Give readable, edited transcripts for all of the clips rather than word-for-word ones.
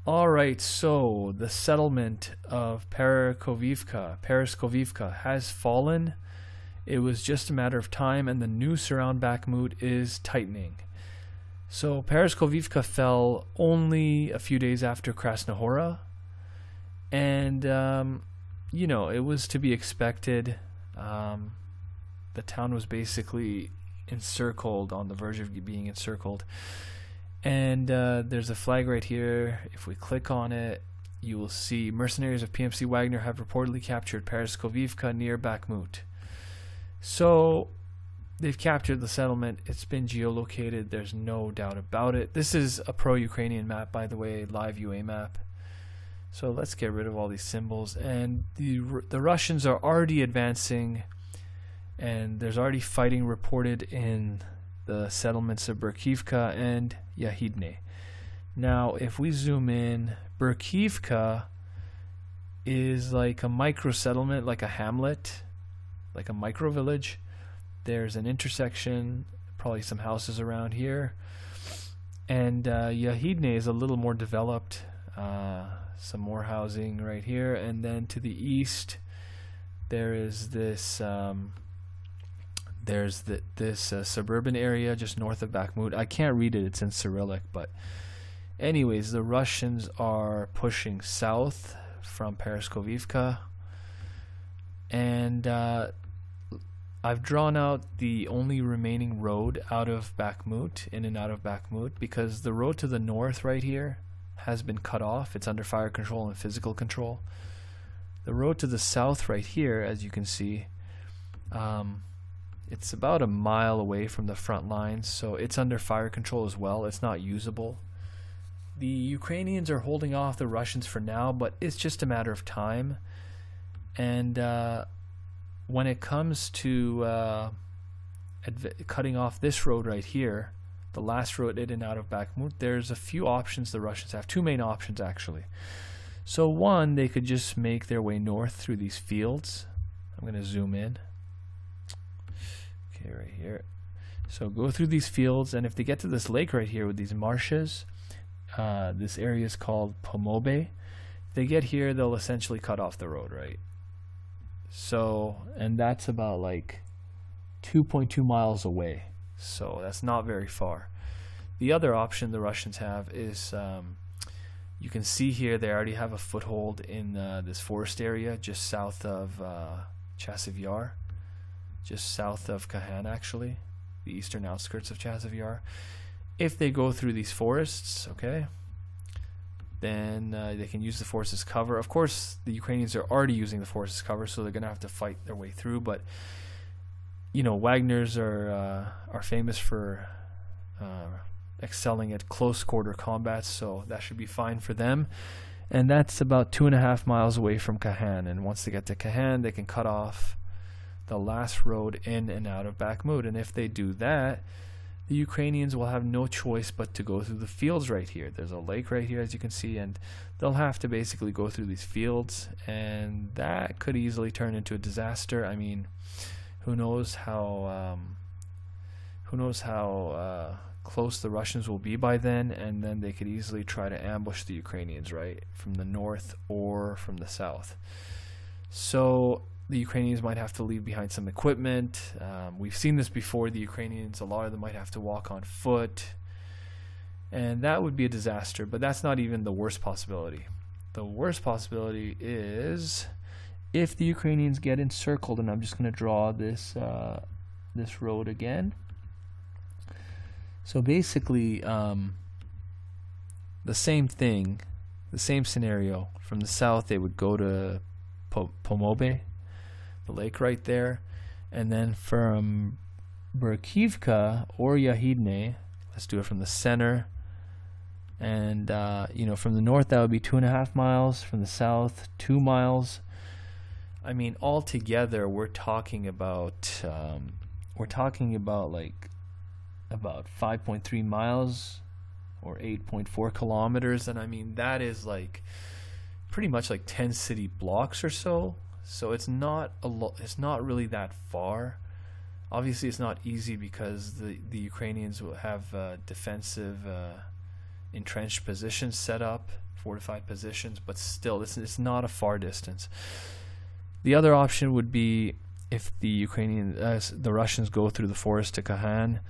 All right, so the settlement of Paraskoviivka has fallen. It was just a matter of time, and the noose around Bakhmut is tightening. So Paraskoviivka fell only a few days after Krasna Hora, and it was to be expected. The town was basically encircled, on the verge of being encircled. And there's a flag right here. If we click on it, you will see mercenaries of PMC Wagner have reportedly captured Paraskoviivka near Bakhmut. So they've captured the settlement. It's been geolocated. There's no doubt about it. This is a pro-Ukrainian map, by the way, live UA map. So let's get rid of all these symbols. And the Russians are already advancing, and there's already fighting reported in the settlements of Berkiivka and Yahidne. Now, if we zoom in, Berkiivka is like a micro settlement, like a hamlet, like a micro village. There's an intersection, probably some houses around here. And Yahidne is a little more developed, some more housing right here. And then to the east, there is this suburban area just north of Bakhmut. I can't read it, it's in Cyrillic, but anyways, the Russians are pushing south from Paraskoviivka, and I've drawn out the only remaining road out of Bakhmut, in and out of Bakhmut, because the road to the north right here has been cut off. It's under fire control and physical control. The road to the south right here, as you can see, it's about a mile away from the front lines, so it's under fire control as well. It's not usable. The Ukrainians are holding off the Russians for now, but it's just a matter of time. And when it comes to cutting off this road right here, the last road in and out of Bakhmut, there's a few options the Russians have. Two main options, actually. So one, they could just make their way north through these fields. I'm going to zoom in. Okay, right here. So go through these fields, and if they get to this lake right here with these marshes, this area is called Pomobe. If they get here, they'll essentially cut off the road, right? So, and that's about like 2.2 miles away. So that's not very far. The other option the Russians have is, you can see here they already have a foothold in this forest area just south of Chasiv Yar. Just south of Kahan, actually, the eastern outskirts of Chasiv Yar. If they go through these forests, okay, then they can use the forest as cover. Of course, the Ukrainians are already using the forest as cover, so they're going to have to fight their way through. But Wagners are famous for excelling at close quarter combat, so that should be fine for them. And that's about 2.5 miles away from Kahan. And once they get to Kahan, they can cut off the last road in and out of Bakhmut. And if they do that, the Ukrainians will have no choice but to go through the fields right here. There's a lake right here, as you can see, and they'll have to basically go through these fields, and that could easily turn into a disaster. I mean, who knows how close the Russians will be by then, and then they could easily try to ambush the Ukrainians, right, from the north or from the south. So the Ukrainians might have to leave behind some equipment. We've seen this before. The Ukrainians, a lot of them might have to walk on foot, and that would be a disaster. But that's not even the worst possibility. The worst possibility is if the Ukrainians get encircled, and I'm just going to draw this this road again. So basically, the same thing, the same scenario. From the south, they would go to Pomobe, the lake right there, and then from Berkiivka or Yahidne, let's do it from the center, and from the north that would be 2.5 miles, from the south 2 miles. I mean, altogether we're talking about like about 5.3 miles or 8.4 kilometers, and I mean that is like pretty much like 10 city blocks or so. So it's not it's not really that far. Obviously, it's not easy because the Ukrainians will have defensive entrenched positions set up fortified positions, but still, it's not a far distance. The other option would be if the Russians go through the forest to Kahan,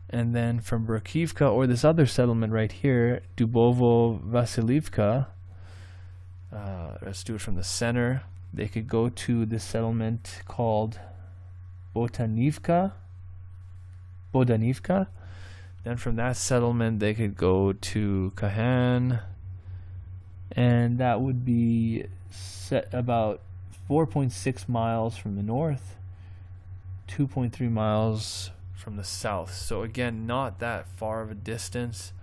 and then from Bakhmut or this other settlement right here, Dubovo-Vasilievka, let's do it from the center. They could go to this settlement called Bodanivka. Then from that settlement, they could go to Kahan, and that would be set about 4.6 miles from the north, 2.3 miles from the south. So again, not that far of a distance.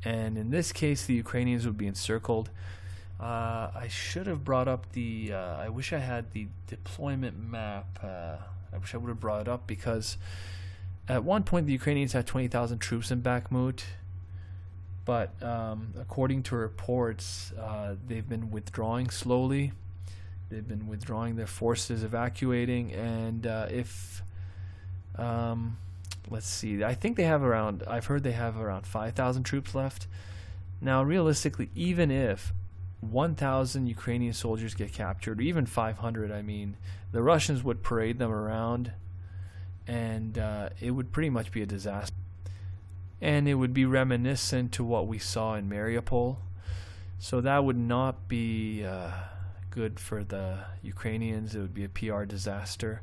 And in this case, the Ukrainians would be encircled. I should have brought up the I wish I had the deployment map. I wish I would have brought it up, because at one point the Ukrainians had 20,000 troops in Bakhmut, but according to reports, they've been withdrawing slowly. They've been withdrawing their forces, evacuating, and let's see, I think they have around, I've heard they have around 5,000 troops left. Now, realistically, even if 1,000 Ukrainian soldiers get captured, or even 500, I mean, the Russians would parade them around, and it would pretty much be a disaster. And it would be reminiscent to what we saw in Mariupol. So that would not be good for the Ukrainians. It would be a PR disaster.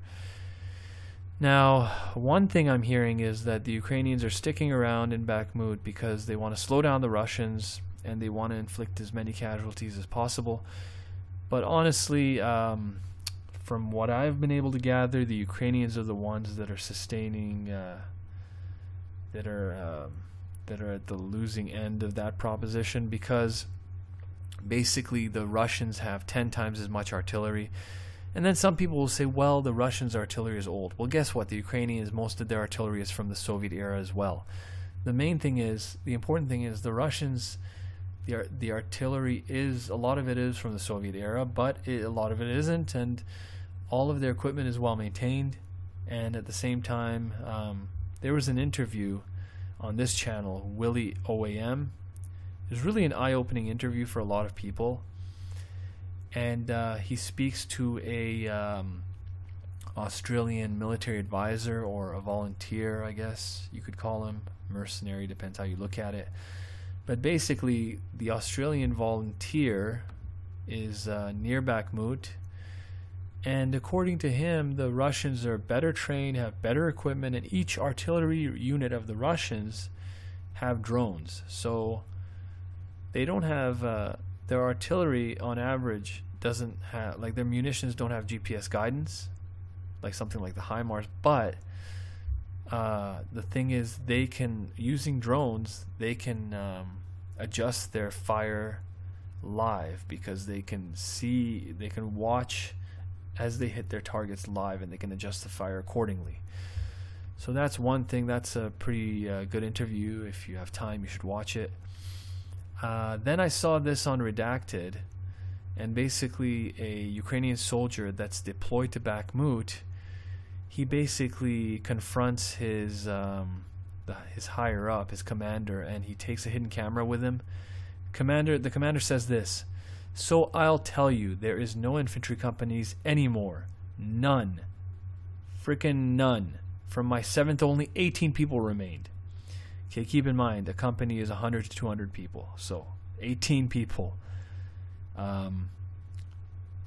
Now, one thing I'm hearing is that the Ukrainians are sticking around in Bakhmut because they want to slow down the Russians, and they want to inflict as many casualties as possible. But honestly, from what I've been able to gather, the Ukrainians are the ones that are sustaining, that are at the losing end of that proposition, because basically the Russians have 10 times as much artillery. And then some people will say, well, the Russians' artillery is old. Well, guess what? The Ukrainians, most of their artillery is from the Soviet era as well. The important thing is the Russians, the artillery is, a lot of it is from the Soviet era, but a lot of it isn't, and all of their equipment is well maintained. And at the same time, there was an interview on this channel, Willie OAM. It was really an eye-opening interview for a lot of people. And he speaks to a Australian military advisor, or a volunteer, I guess you could call him. Mercenary, depends how you look at it. But basically, the Australian volunteer is near Bakhmut, and according to him, the Russians are better trained, have better equipment, and each artillery unit of the Russians have drones. So they don't have, their artillery on average doesn't have, like, their munitions don't have GPS guidance, like something like the HIMARS, but the thing is, they can, using drones, they can adjust their fire live, because they can see, they can watch as they hit their targets live, and they can adjust the fire accordingly. So that's one thing. That's a pretty good interview. If you have time, you should watch it. Then I saw this on Redacted, and basically a Ukrainian soldier that's deployed to Bakhmut, he basically confronts his higher up, his commander, and he takes a hidden camera with him. The commander says this: "So I'll tell you, there is no infantry companies anymore. None. Frickin' none. From my 7th, only 18 people remained." Okay, keep in mind, a company is 100 to 200 people. So 18 people.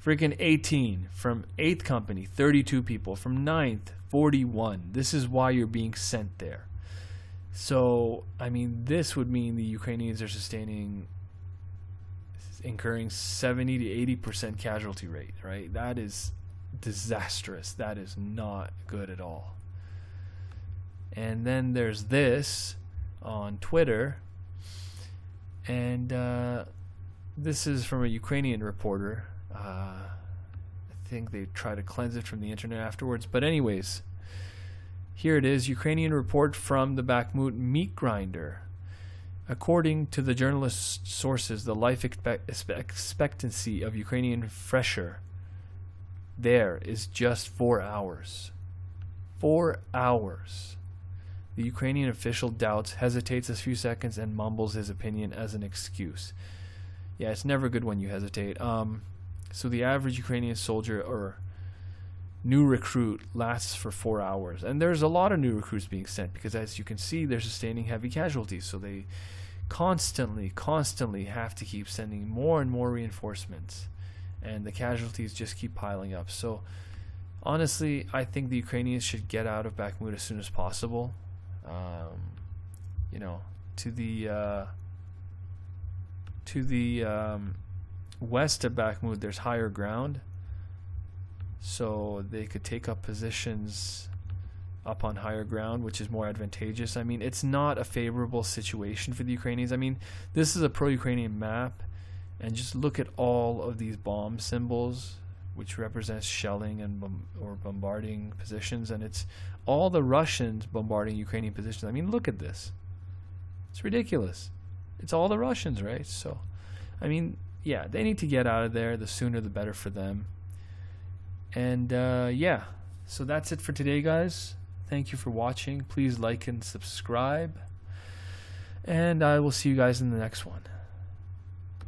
Freaking 18. From 8th company, 32 people. From 9th, 41. This is why you're being sent there. So, I mean, this would mean the Ukrainians are incurring 70 to 80% casualty rate, right? That is disastrous. That is not good at all. And then there's this on Twitter, and this is from a Ukrainian reporter. I think they try to cleanse it from the internet afterwards, but anyways, here it is. Ukrainian report from the Bakhmut meat grinder. According to the journalist sources, the life expectancy of Ukrainian fresher there is just 4 hours. 4 hours. The Ukrainian official doubts, hesitates a few seconds, and mumbles his opinion as an excuse. Yeah, it's never good when you hesitate. So the average Ukrainian soldier or new recruit lasts for 4 hours, and there's a lot of new recruits being sent because, as you can see, they're sustaining heavy casualties, so they constantly have to keep sending more and more reinforcements, and the casualties just keep piling up. So honestly, I think the Ukrainians should get out of Bakhmut as soon as possible. To the west of Bakhmut, there's higher ground, so they could take up positions up on higher ground, which is more advantageous. I mean, it's not a favorable situation for the Ukrainians. I mean, this is a pro-Ukrainian map, and just look at all of these bomb symbols, which represents shelling and or bombarding positions, and it's all the Russians bombarding Ukrainian positions. I mean, look at this. It's ridiculous. It's all the Russians, right? So, I mean, yeah, they need to get out of there. The sooner the better for them. And yeah, so that's it for today, guys. Thank you for watching. Please like and subscribe, and I will see you guys in the next one.